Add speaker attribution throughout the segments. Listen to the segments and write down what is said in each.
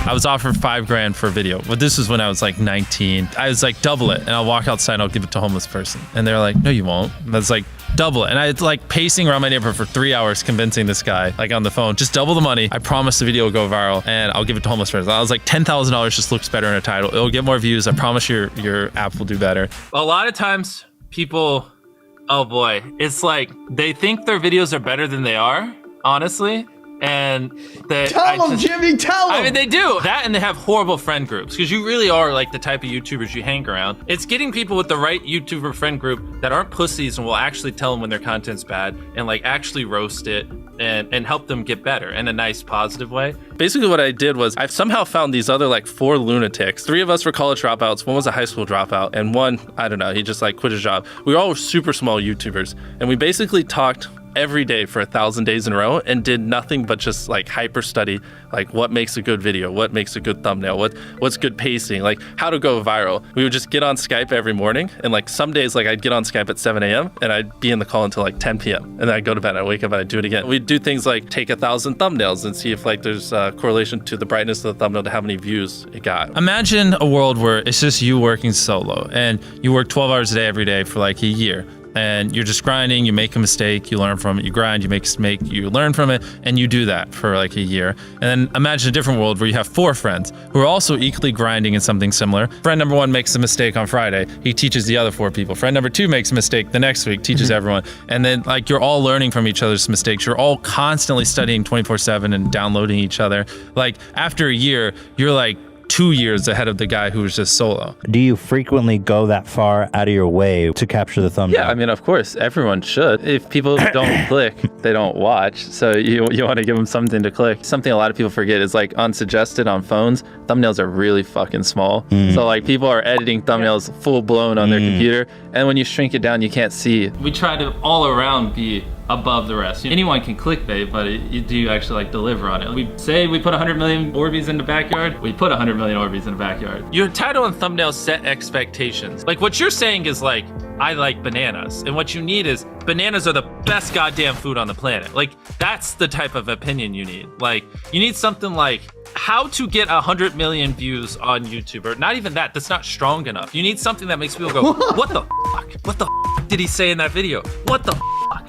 Speaker 1: I was offered $5,000 for a video, but this was when I was like 19. I was like, double it, and I'll walk outside and I'll give it to a homeless person. And they're like, no, you won't. And I was like, double it. And I was like pacing around my neighborhood for 3 hours convincing this guy, like on the phone, just double the money. I promise the video will go viral and I'll give it to homeless person. I was like, $10,000 just looks better in a title. It'll get more views. I promise your app will do better.
Speaker 2: A lot of times people, oh boy, it's like they think their videos are better than they are, honestly. And that
Speaker 3: tell them, Jimmy, tell them.
Speaker 2: I mean, they do that, and they have horrible friend groups because you really are like the type of YouTubers you hang around. It's getting people with the right YouTuber friend group that aren't pussies and will actually tell them when their content's bad and like actually roast it and help them get better in a nice, positive way.
Speaker 1: Basically what I did was I've somehow found these other like 4 lunatics. 3 of us were college dropouts. One was a high school dropout, and one, I don't know, he just like quit his job. We all were super small YouTubers, and we basically talked every day for 1,000 days in a row and did nothing but just like hyper study, like what makes a good video, what makes a good thumbnail, what's good pacing, like how to go viral. We would just get on Skype every morning, and like some days like I'd get on Skype at 7 a.m. and I'd be in the call until like 10 p.m. and then I'd go to bed, I'd wake up and I'd do it again. We'd do things like take 1,000 thumbnails and see if like there's a correlation to the brightness of the thumbnail to how many views it got. Imagine a world where it's just you working solo and you work 12 hours a day every day for like a year. And you're just grinding, you make a mistake, you learn from it, you grind, you make a mistake, you learn from it, and you do that for like a year. And then imagine a different world where you have 4 friends who are also equally grinding in something similar. Friend number 1 makes a mistake on Friday, he teaches the other 4 people. Friend number 2 makes a mistake the next week, teaches everyone. And then like you're all learning from each other's mistakes. You're all constantly studying 24/7 and downloading each other. Like after a year, you're like 2 years ahead of the guy who was just solo.
Speaker 4: Do you frequently go that far out of your way to capture the thumbnail?
Speaker 1: Yeah, I mean, of course, everyone should. If people don't click, they don't watch. So you want to give them something to click. Something a lot of people forget is like unsuggested on phones, thumbnails are really fucking small. So like people are editing thumbnails full blown on their computer. And when you shrink it down, you can't see. We try to all around be above the rest. Anyone can clickbait, but you do actually like deliver on it. We say we put 100 million Orbeez in the backyard, we put 100 million Orbeez in the backyard.
Speaker 2: Your title and thumbnail set expectations. Like what you're saying is like, I like bananas. And what you need is bananas are the best goddamn food on the planet. Like that's the type of opinion you need. Like you need something like how to get 100 million views on YouTube, or not even that, that's not strong enough. You need something that makes people go, what the fuck? What the fuck did he say in that video? What the fuck?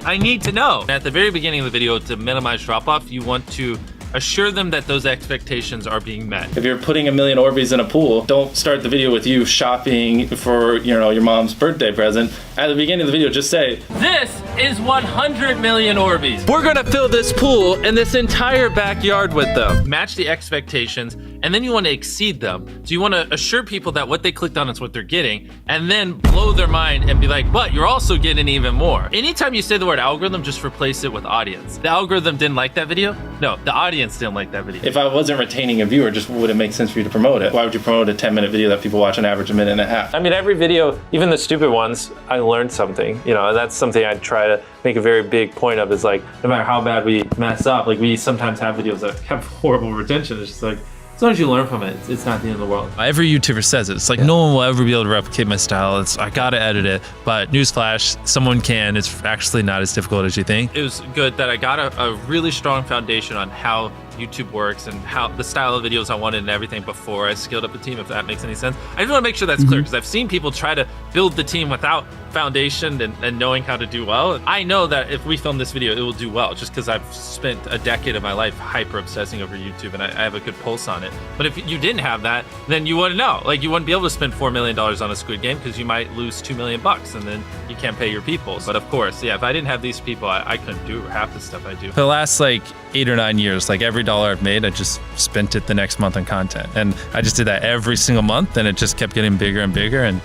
Speaker 2: I need to know. At the very beginning of the video, to minimize drop-off, you want to assure them that those expectations are being met.
Speaker 1: If you're putting 1 million Orbeez in a pool, don't start the video with you shopping for, you know, your mom's birthday present. At the beginning of the video, just say,
Speaker 2: this is 100 million Orbeez. We're gonna fill this pool and this entire backyard with them. Match the expectations, and then you want to exceed them. So you want to assure people that what they clicked on is what they're getting, and then blow their mind and be like, but you're also getting even more. Anytime you say the word algorithm, just replace it with audience. The algorithm didn't like that video? No, the audience didn't like that video.
Speaker 1: If I wasn't retaining a viewer, just would it make sense for you to promote it? Why would you promote a 10-minute video that people watch on average a minute and a half?
Speaker 5: I mean, every video, even the stupid ones, I learned something, you know, and that's something I try to make a very big point of, is like, no matter how bad we mess up, like we sometimes have videos that have horrible retention. It's just like, as long as you learn from it, it's not the end of the world.
Speaker 1: Every YouTuber says it. It's like, no one will ever be able to replicate my style. I gotta edit it. But newsflash, someone can. It's actually not as difficult as you think.
Speaker 2: It was good that I got a really strong foundation on how YouTube works and how the style of videos I wanted and everything before I scaled up the team, if that makes any sense. I just want to make sure that's clear, because I've seen people try to build the team without foundation and knowing how to do well. I know that if we film this video, it will do well, just because I've spent a decade of my life hyper obsessing over YouTube and I have a good pulse on it. But if you didn't have that, then you wouldn't know. Like you wouldn't be able to spend $4 million on a Squid Game, because you might lose $2 million and then you can't pay your people. But of course, yeah, if I didn't have these people, I couldn't do half the stuff I do.
Speaker 1: For the last like 8 or 9 years, like every dollar I've made, I just spent it the next month on content. And I just did that every single month, and it just kept getting bigger and bigger, and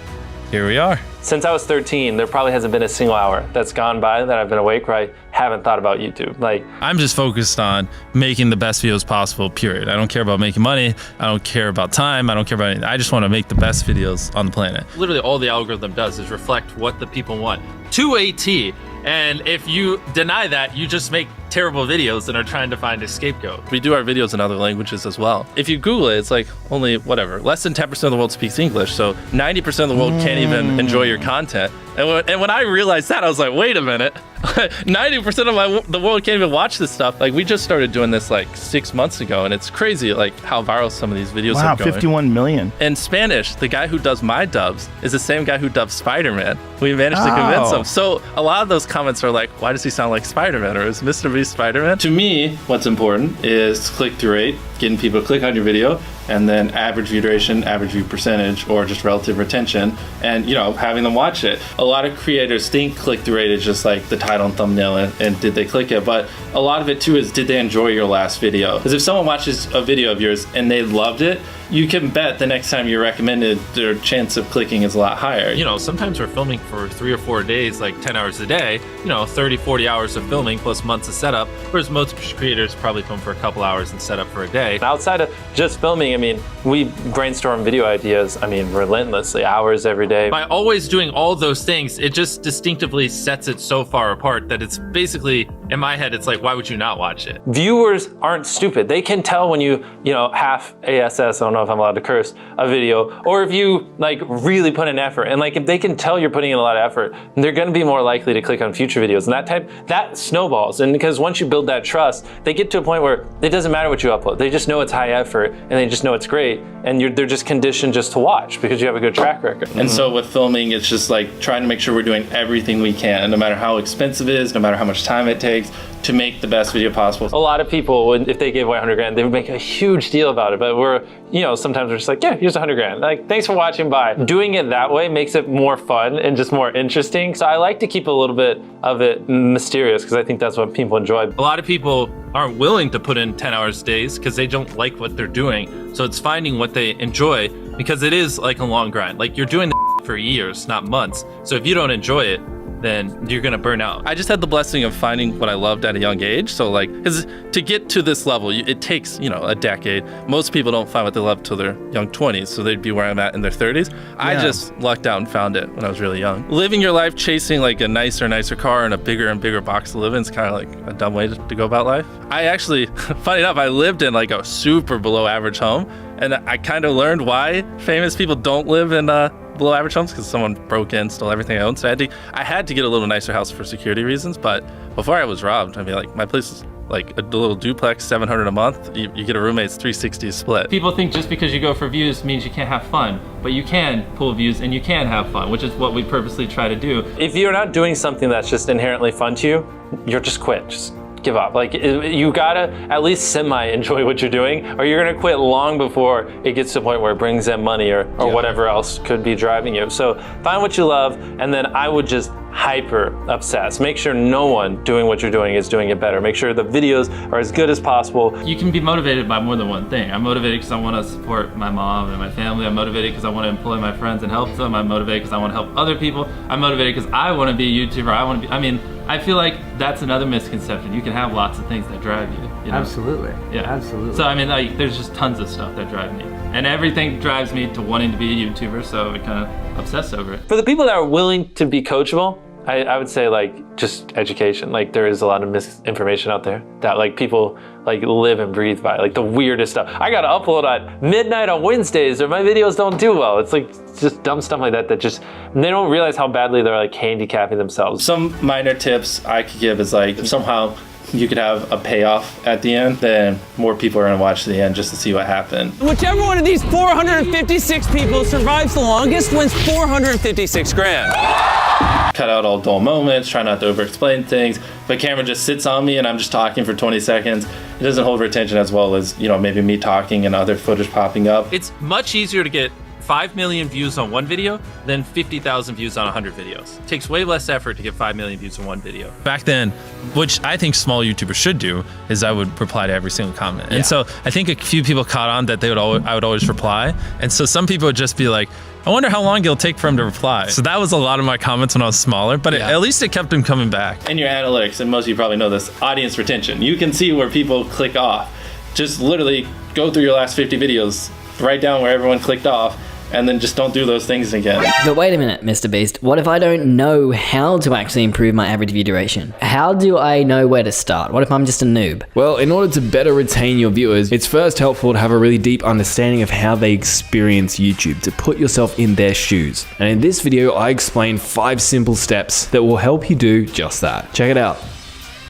Speaker 1: here we are.
Speaker 5: Since I was 13, there probably hasn't been a single hour that's gone by that I've been awake where I haven't thought about YouTube. Like,
Speaker 1: I'm just focused on making the best videos possible, period. I don't care about making money. I don't care about time. I don't care about anything. I just want to make the best videos on the planet.
Speaker 2: Literally all the algorithm does is reflect what the people want to a T. And if you deny that, you just make terrible videos and are trying to find a scapegoat.
Speaker 1: We do our videos in other languages as well. If you Google it, it's like only whatever, less than 10% of the world speaks English. So 90% of the world can't even enjoy your content. And when I realized that, I was like, wait a minute, 90% of the world can't even watch this stuff. Like, we just started doing this like 6 months ago, and it's crazy like how viral some of these videos
Speaker 3: Wow,
Speaker 1: are going.
Speaker 3: 51 million.
Speaker 1: In Spanish, the guy who does my dubs is the same guy who dubbed Spider-Man. We managed to convince him. So a lot of those comments are like, why does he sound like Spider-Man? Or is Mr. Beast Spider-Man? To me, what's important is click-through rate, getting people to click on your video, and then average view duration, average view percentage, or just relative retention, and having them watch it. A lot of creators think click-through rate is just like the title and thumbnail and did they click it, but a lot of it too is, did they enjoy your last video? Because if someone watches a video of yours and they loved it, you can bet the next time you're recommended, their chance of clicking is a lot higher.
Speaker 2: Sometimes we're filming for 3 or 4 days, like 10 hours a day, 30, 40 hours of filming plus months of setup, whereas most creators probably film for a couple hours and set up for a day.
Speaker 5: Outside of just filming, we brainstorm video ideas, relentlessly, hours every day.
Speaker 2: By always doing all those things, it just distinctively sets it so far apart that it's basically, in my head, it's like, why would you not watch it?
Speaker 5: Viewers aren't stupid. They can tell when you half ASS, I don't know if I'm allowed to curse, a video, or if you really put in effort. And if they can tell you're putting in a lot of effort, they're gonna be more likely to click on future videos. And that snowballs. And because once you build that trust, they get to a point where it doesn't matter what you upload. They just know it's high effort and they just know it's great. And they're just conditioned just to watch because you have a good track record.
Speaker 1: And so with filming, it's just like trying to make sure we're doing everything we can, no matter how expensive it is, no matter how much time it takes, to make the best video possible.
Speaker 5: A lot of people, if they gave away 100 grand, they would make a huge deal about it. But sometimes we're just like, yeah, here's 100 grand. Thanks for watching, bye. Doing it that way makes it more fun and just more interesting. So I like to keep a little bit of it mysterious because I think that's what people enjoy.
Speaker 2: A lot of people aren't willing to put in 10 hours days because they don't like what they're doing. So it's finding what they enjoy, because it is like a long grind. You're doing the for years, not months. So if you don't enjoy it, then you're gonna burn out. I just had the blessing of finding what I loved at a young age. So because to get to this level, it takes, a decade. Most people don't find what they love till their young 20s. So they'd be where I'm at in their 30s. Yeah. I just lucked out and found it when I was really young. Living your life chasing a nicer car and a bigger and bigger box to live in is kind of like a dumb way to go about life. I actually, funny enough, I lived in a super below average home. And I kind of learned why famous people don't live in below average homes, because someone broke in, stole everything I owned. So I had to get a little nicer house for security reasons. But before I was robbed, my place is a little duplex, $700 a month. You get a roommate's $360 split. People think just because you go for views means you can't have fun, but you can pull views and you can have fun, which is what we purposely try to do.
Speaker 5: If you're not doing something that's just inherently fun to you, you're just quit. Just give up. You gotta at least semi-enjoy what you're doing, or you're gonna quit long before it gets to a point where it brings in money or whatever else could be driving you. So find what you love, and then I would just hyper obsess. Make sure no one doing what you're doing is doing it better. Make sure the videos are as good as possible.
Speaker 1: You can be motivated by more than one thing. I'm motivated because I want to support my mom and my family. I'm motivated because I want to employ my friends and help them. I'm motivated because I want to help other people. I'm motivated because I want to be a YouTuber. I feel like that's another misconception. You can have lots of things that drive you.
Speaker 6: Absolutely.
Speaker 1: Yeah.
Speaker 6: Absolutely.
Speaker 1: So there's just tons of stuff that drive me. And everything drives me to wanting to be a YouTuber, so I kind of obsess over it.
Speaker 5: For the people that are willing to be coachable, I would say just education. There is a lot of misinformation out there that people live and breathe by, the weirdest stuff. I gotta upload at midnight on Wednesdays or my videos don't do well. It's just dumb stuff like that they don't realize how badly they're handicapping themselves. Some minor tips I could give is if somehow you could have a payoff at the end, then more people are gonna watch to the end just to see what happened.
Speaker 7: Whichever one of these 456 people survives the longest wins 456 grand.
Speaker 1: Cut out all dull moments, try not to over-explain things. If a camera just sits on me and I'm just talking for 20 seconds, it doesn't hold retention as well as, maybe me talking and other footage popping up.
Speaker 2: It's much easier to get 5 million views on one video than 50,000 views on 100 videos. It takes way less effort to get 5 million views on one video.
Speaker 8: Back then, which I think small YouTubers should do, is I would reply to every single comment. And so I think a few people caught on that I would always reply. And so some people would just be like, I wonder how long it'll take for him to reply. So that was a lot of my comments when I was smaller, but at least it kept him coming back.
Speaker 1: And your analytics, and most of you probably know this, audience retention. You can see where people click off. Just literally go through your last 50 videos, write down where everyone clicked off, and then just don't do those things again.
Speaker 3: But wait a minute, Mr. Beast. What if I don't know how to actually improve my average view duration? How do I know where to start? What if I'm just a noob?
Speaker 6: Well, in order to better retain your viewers, it's first helpful to have a really deep understanding of how they experience YouTube, to put yourself in their shoes. And in this video, I explain 5 simple steps that will help you do just that. Check it out.